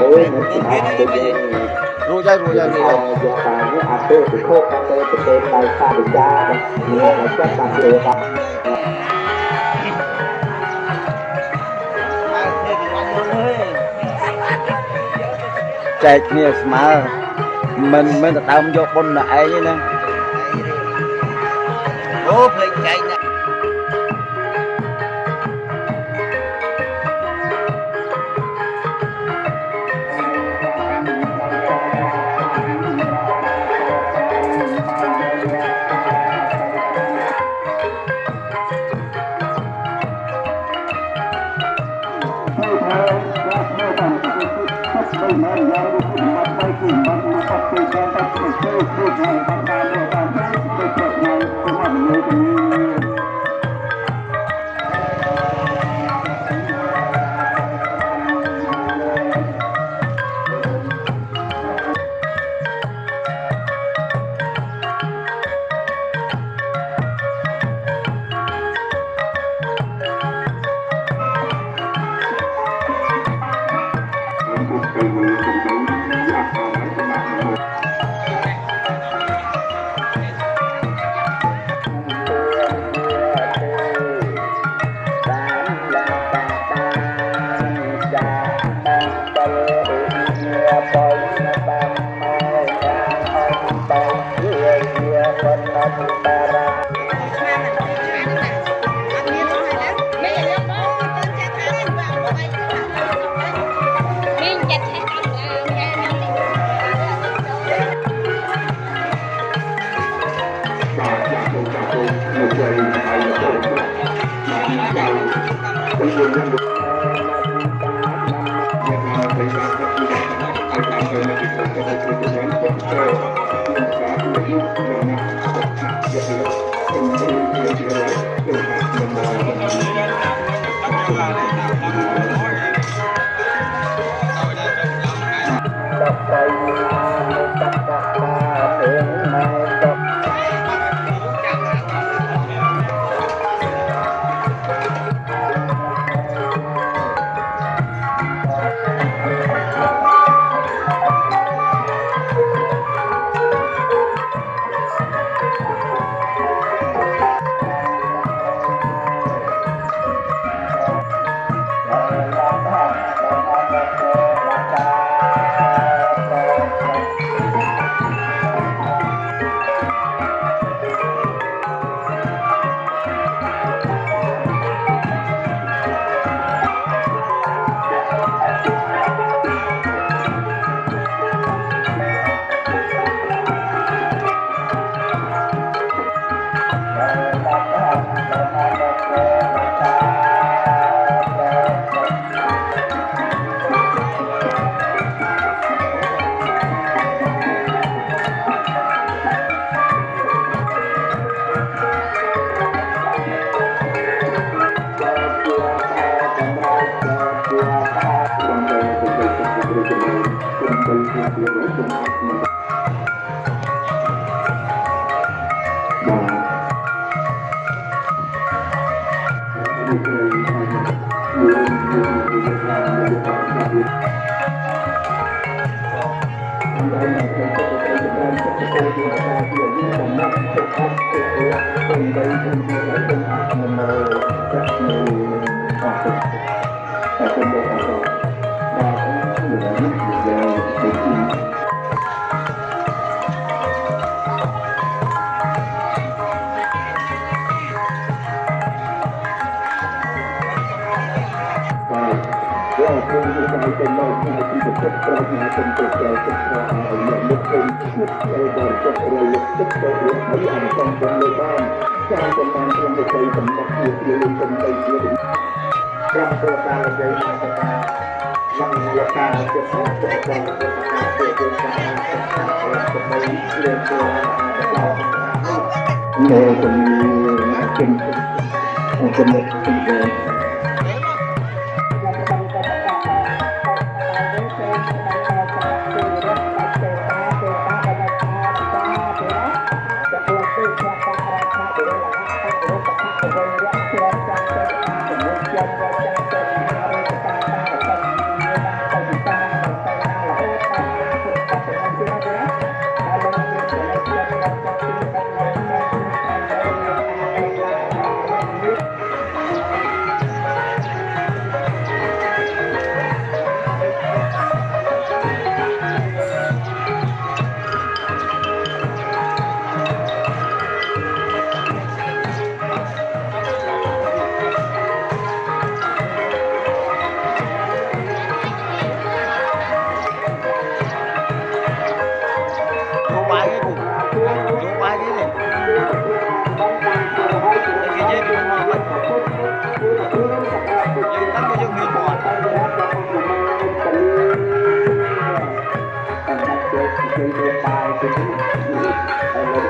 រួចហើយយកតាមនេះអាទៅពិភពអាទៅប្រទេសដៃសាវិជានេះមកចាត់តាមទៅបាទចែកគ្នាស្មើមិនទៅដើមយកបុណ្យដល់ឯងទេណាអូភ្លេចចែកណា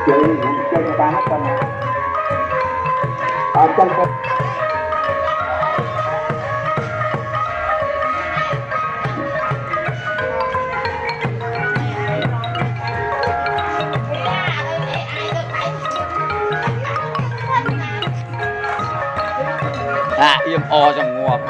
chơi chơi ba hát con trong con im o trong ngọt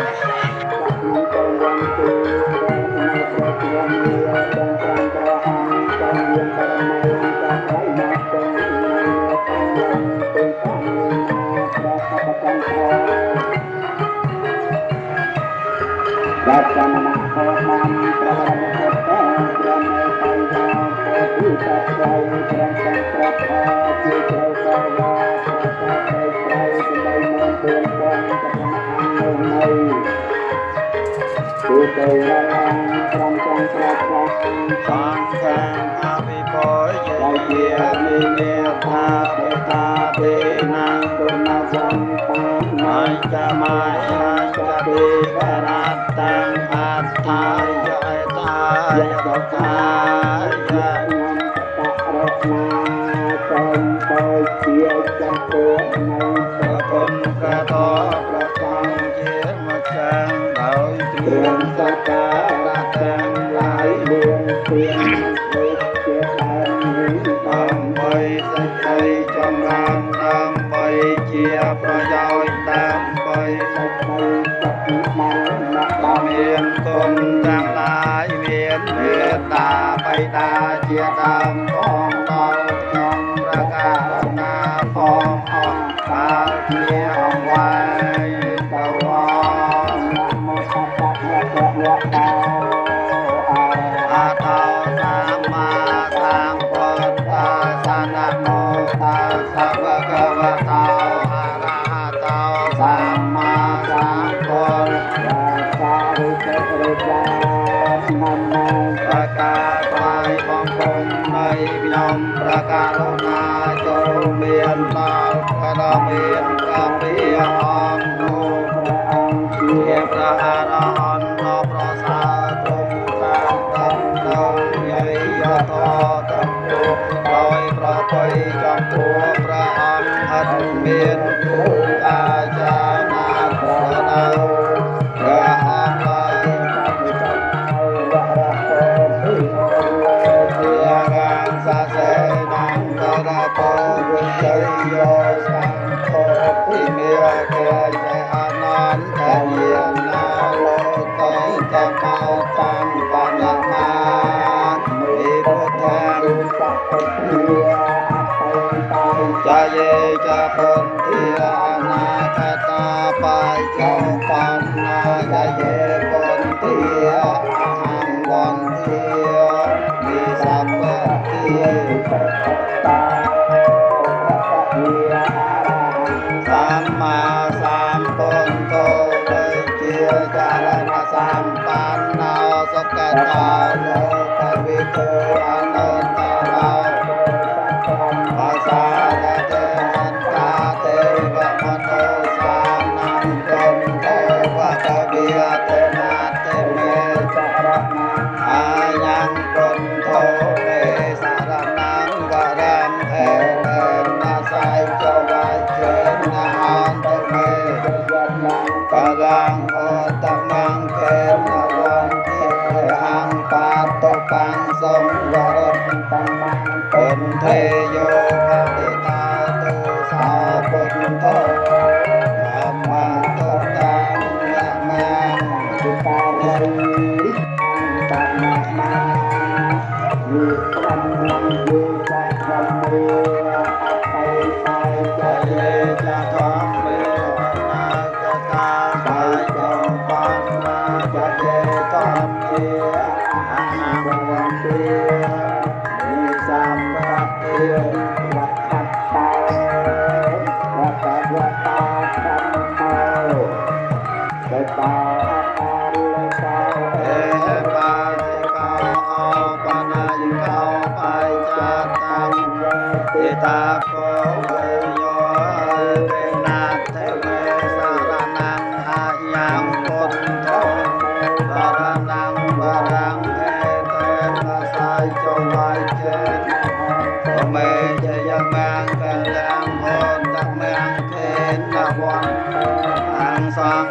Bye.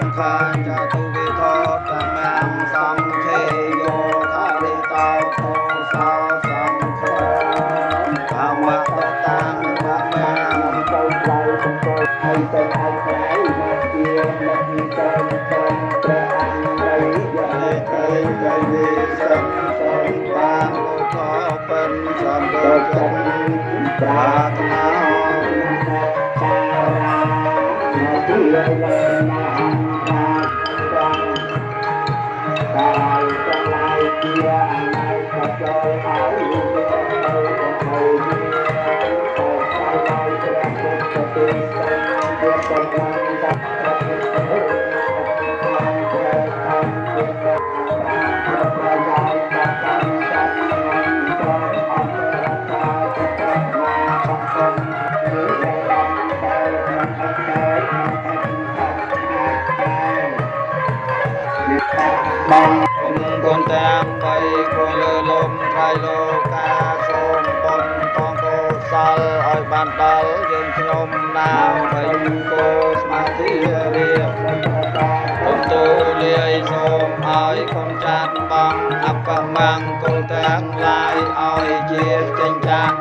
ង្ខាចតុវិធោតមាំសង្ឃេយោថារិតោធោសោសង្ឃោធម្មតតាំបមាំទៅខ្លៃទៅឲ្យទៅឲ្យខ្លៃមកជាមកពីទៅព្រះអរិយយាទៅទៅវិសិទ្ធសំបានលោកក៏เป็นសន្តិចិត្តប្រាថ្នាតារាទីលេណាអន្តរាកាយទាំងឡាយជាអនាគតចូលហើយទៅព្រះពុទ្ធទេសាវាតំណាងតាបងគុណតាមបីគួរលើលំថ្លៃលោកាសូមបុណ្យផងកុសលឲ្យបានដល់យើងខ្ញុំណាបីគោស្មាធិរៀបគុំទូលាយសូមឲ្យគុំចាត់បងអបមង្គលទាំងឡាយឲ្យជាចេញចាស់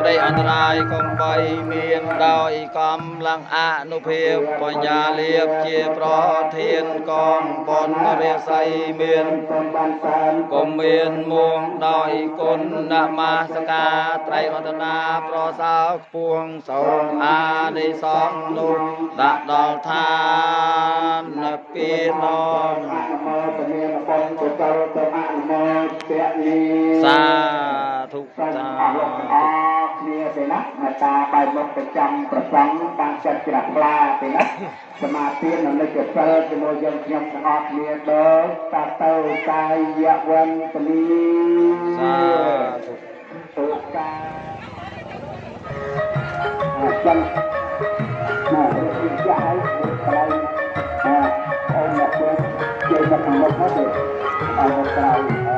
ព្រៃអន្តរាយកុំបីមានដោយកំឡើងអនុភាពបញ្ញាលៀបជាប្រធានកងបុណ្យរាសីមានកុំមានមួងដោយគុណនមស្ការត្រៃរតនាប្រសើរខ្ពងសូមអានិសង្ឃនោះដាក់ដល់ឋានពីនងសាធុសាគ្នាទេណាមេត្តាបាយមុខប្រចាំប្រសង់បានចាត់ជ្រះខ្លាទេណាសមាធិនៅលើកសិលជាមួយយើងខ្ញុំទាំងអស់គ្នាដល់តាទៅកាយវន្តលីសាធុកាចាំណារីកចាស់ហើយកន្លែងអូនមកជិះមកខាងមុខមកទេឲ្យមកក្រោយ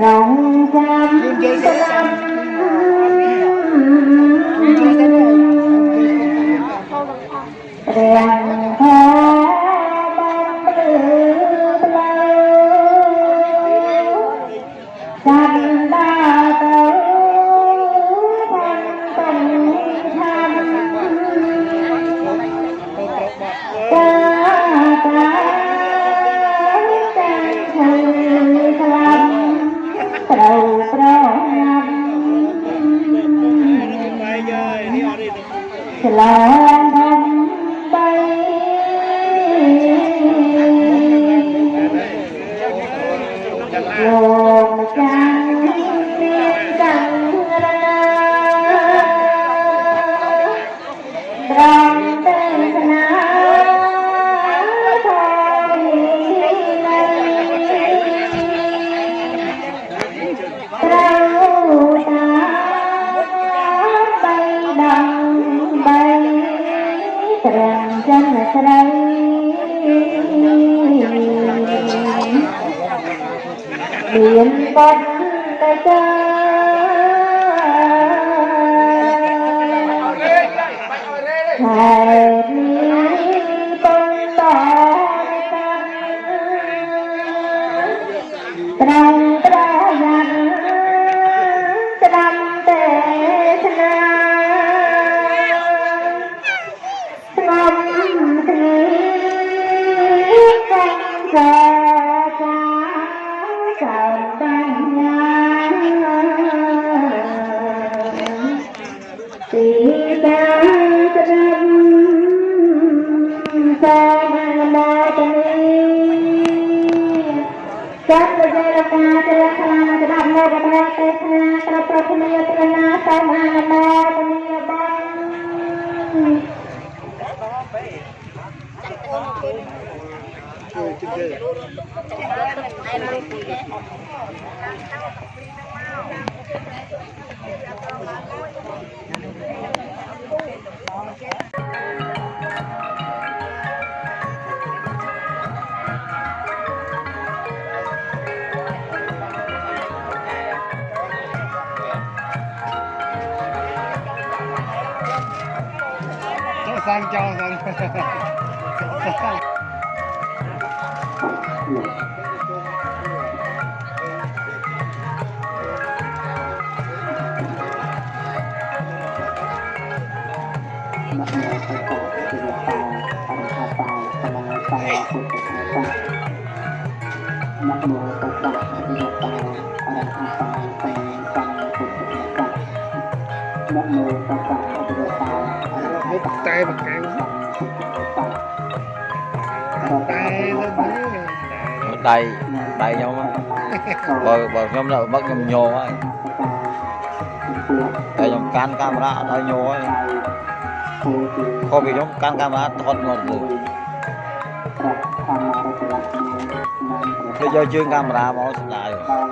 รองจำจำเรียงแท้บังเบือเปล่าจำได้เต้าพันต้นทำตาตาจังเธอคลำเราปรามฉลองทำไปโลกจังเรียนจังระตรองเต้นนาทองเลยเราตาไปดังใบแสดงจันทรายเปลี่ยนบทกระจายให้มีปนต่อกันตรังตรายันตรังเตชนาสงบสีกังจาจาสาวปัญญาสีดำตร Các bây giờ là ca cho là khana cho đam mê và đam mê khana cho pro phim yêu cho na sao mà mê cho ni bang sang cho sang tay bằng cái tay tay nhau mà bờ nhóm nào bắt nhóm nhô ấy đây nhóm can camera đây nhô ấy không bị nhóm can camera thoát ngọt rồi bây giờ chuyên camera bỏ lại rồi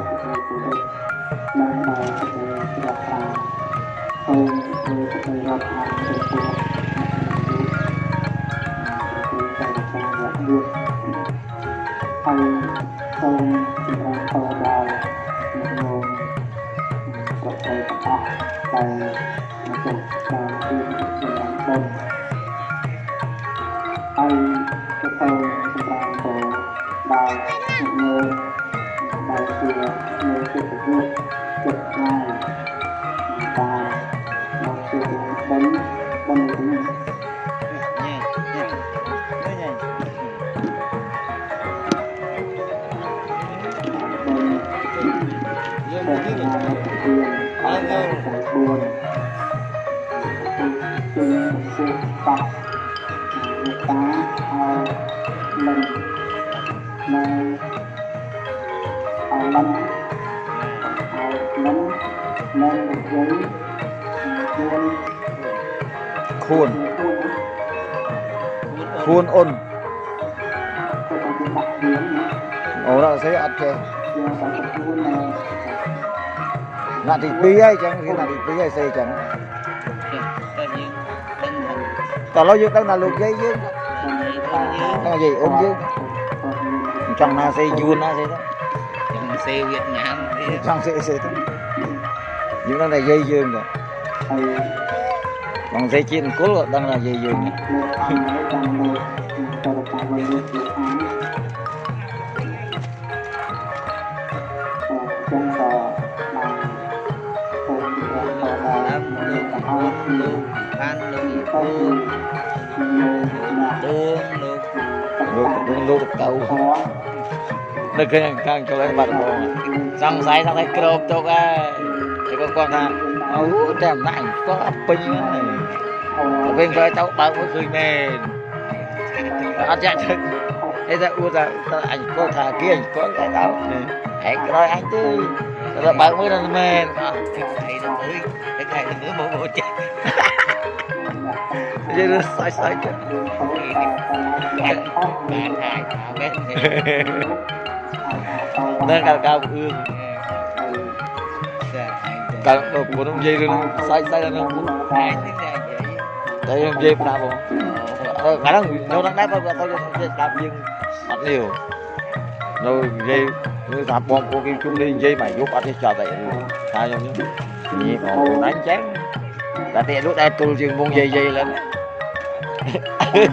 khuôn ôn ồ đó sẽ ăn kê là thịt bí ấy chẳng khi là thịt bí ấy xây chẳng tao nói dương đâu là luộc giấy chứ nó gì ôn chứ trong na xây vuông na xây đó trong xe Việt Nam trong xây đó những đó là dây dương rồi còn dây chiên cốt là đang là dây dương này luôn tàu được cái càng cho lên mặt bò sang sái sang thấy crop cho cái thì con ta đem lại có pin này bên cái cháu bao mới khơi mền ăn chạy chứ thế ra u ra anh có thà kia anh có cái đâu hãy coi anh chứ rồi bao mới lên mền cái này là nữa bộ chết vậy nó sai sai chứ bạn hai biết nó cao cao ương cao của nó dây luôn sai sai nó hai tiếng ra vậy đây dây nào không khả năng nó đang đáp tôi đáp nhưng mặt nhiều rồi dây như thạp bom của kim chung đi dây mày giúp ăn thì cho tại hai trong những gì còn đánh chán là tiền lúc đây tôi chừng buông dây dây lên Hãy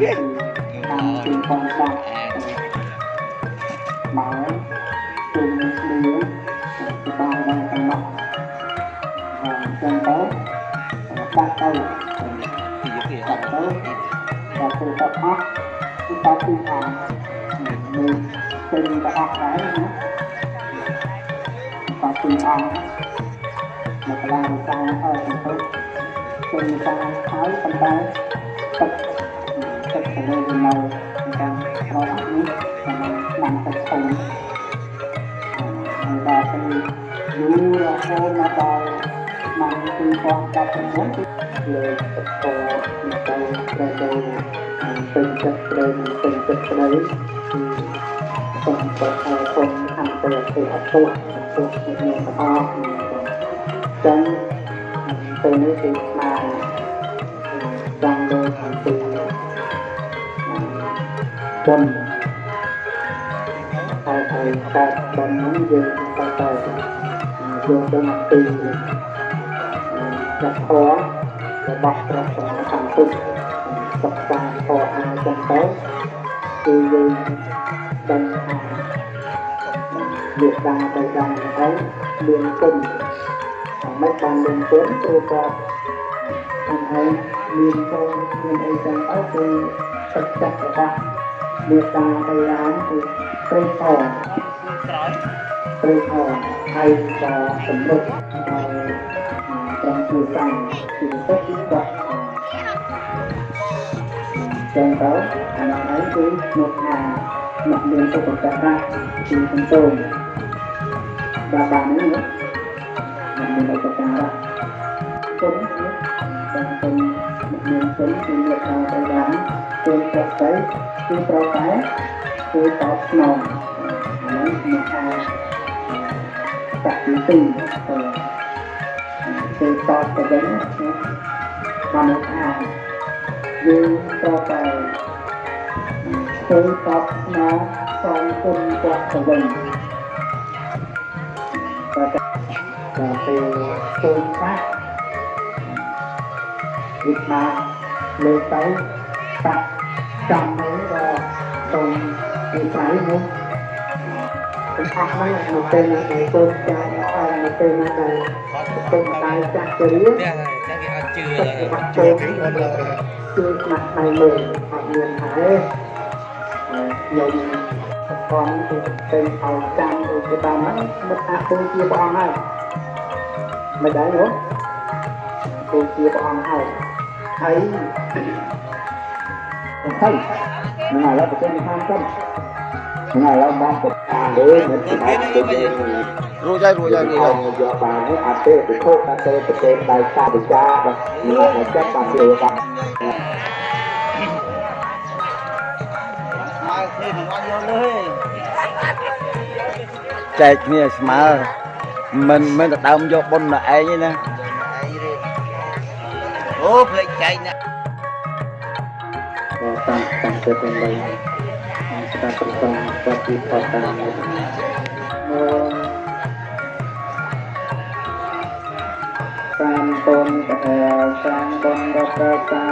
subscribe cho kênh Ghiền Mì Gõ để không bỏ lỡ những video hấp dẫn. ពីផង10ឆ្នាំលើទឹកតទៅទៅពេញចិត្តព្រមពេញចិត្តស្ដីសូមប្រកាសសូមអន្តរជាតិអត់ទោសមានទាំងអស់ចឹងពេលនេះគឺស្មារចង់លើកអំពីបុណ្យហើយកើតបុណ្យនោះយើងទៅយល់ដឹងអំពីចិត្តធម៌របស់ព្រះសម្មាសម្ពុទ្ធសិក្សាធម៌អាចឹងទៅគឺយើងដឹងថាមេត្តាបៃតាហើយមានគុណមិនបានមានគុណព្រោះគាត់ហើយមានគុណមានអីចឹងទៅគឺទឹកចិត្តរបស់មេត្តាបៃតាគឺព្រៃធម៌ហើយក៏សម្រុតដល់ត្រង់ជួយសាំពីទឹកទីគាត់ចឹងទៅអានោះហើយគឺមកថាមកមានទុកកតាពីសំទោសបាននេះមានទុកកតាគុណបានគុណមានគុណគឺលោកតាបៃតាគឺប្រកបគឺប្រកែគឺតបស្នងអានេះមកថាតទី2គឺតបទៅវិញបានថាយើងប្រកែគឺតបស្នងសូមគុណគាត់ទៅវិញតែពេលគុណខ្លះវិមាលើទៅតាក់ចាំមើលដល់សូមវិស័យនោះគឺអស់ហើយនៅពេលណាដែលគុណចាយហើយនៅពេលណាដែលគុណដៃចាស់ទៅរៀនតែគេអត់ជឿជួយស្មាត់ដៃលើអត់មានហើយខ្ញុំខំទៅទៅឲ្យចាំទៅតាមហ្នឹងមិនថាគឺជាព្រះអង្គហើយមិនដែរនោះគឺជាព្រះអង្គហើយហ្នឹងឥឡូវប្រទេសខាងទៅហ្នឹងឥឡូវមកប្រកាសលើមិនថារួចហើយយកបានអត់ទេពិភពកាទេប្រទេសដៃសាវិចាបាទមកចិត្តបានលើបាទចែកគ្នាស្មើមិនទៅដើមយកបុណ្យមកឯងទេណាអូភ្លេចចែកណាតាមទៅទៅលើស្ដាប់ប្រសាទៅពីផតតាមសាមតនសាមតនដល់ប្រសា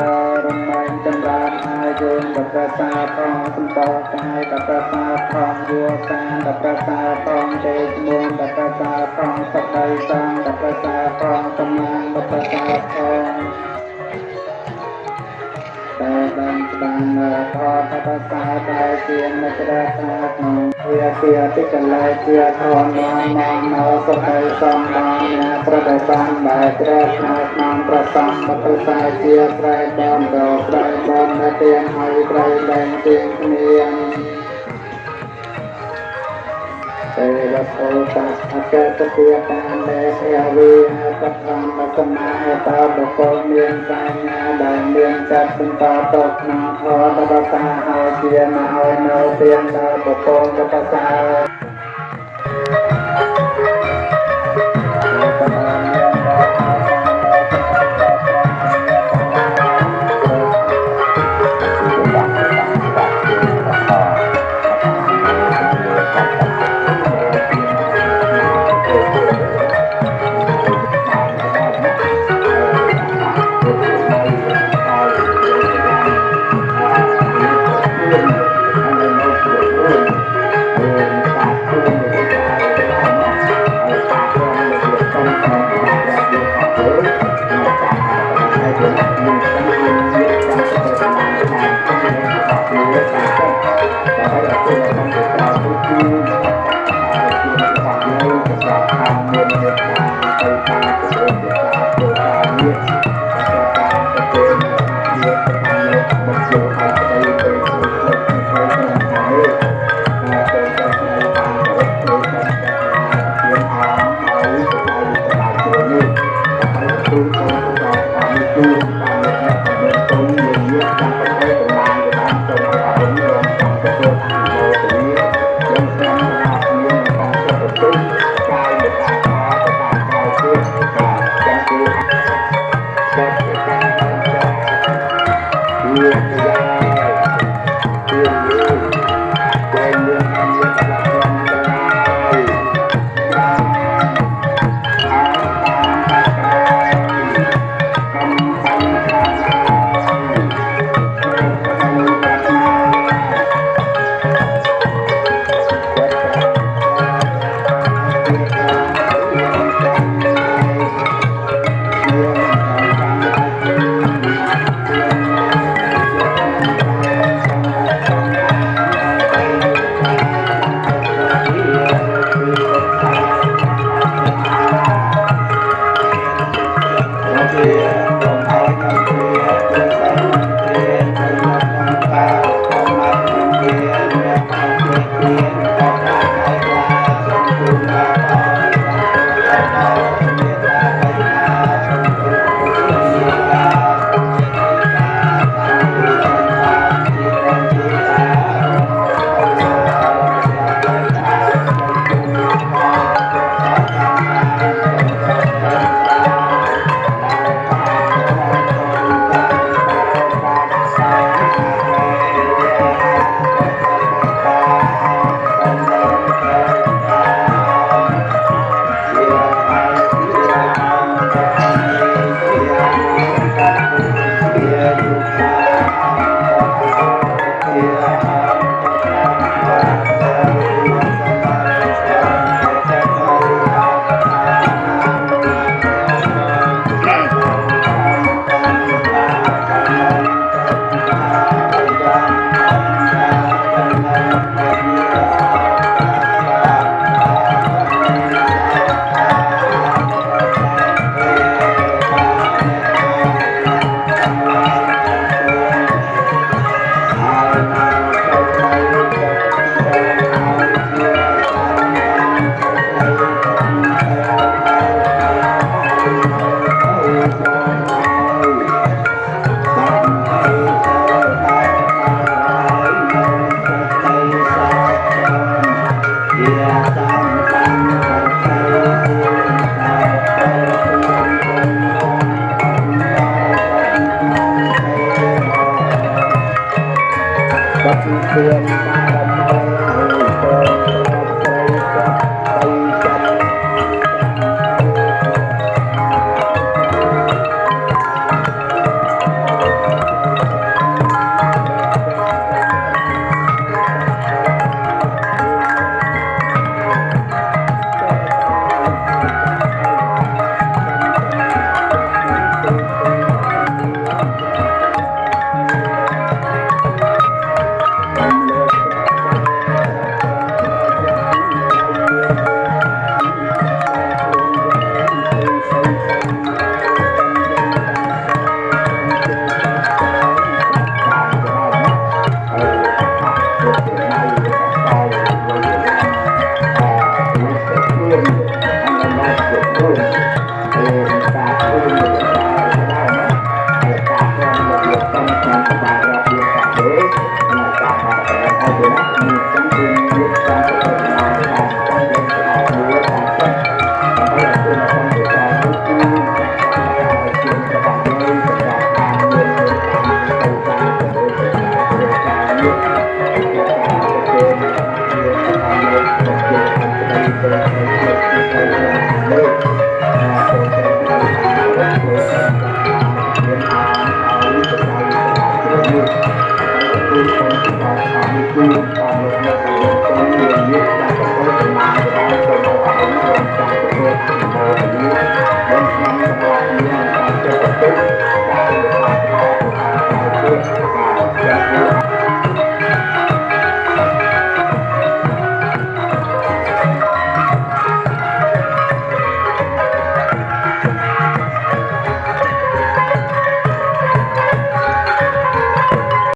រំលែងចម្រើនអាយុដល់ប្រសាផងសម្បកកាយដល់ប្រសាផងយោសាដល់ប្រសាផងចេតមុនដល់ប្រសាផងសក្តិសាដល់ប្រសាផងកម្លាំងដល់ប្រសាផងតែបានស្ដាំខតបសាតែជាមិត្តរាថាក្នុងវាជាតិចលែជាធនមកនៅសក្តិសំបានអ្នកប្រតិបត្តិបែបព្រះក្នុងប្រសំបទសាជាប្រែបំរប្រែបំនៅទៀងហើយប្រែលែងទៀងគ្នាទេវអូតាអកតទាតាមលេសយាវិបឋមសមតបកុលមានសញ្ញាដែលមានចិត្តបន្តទៅក្នុងធម៌បសាហើយជាឲ្យនៅទៀងដល់បកុលបសា Thank you.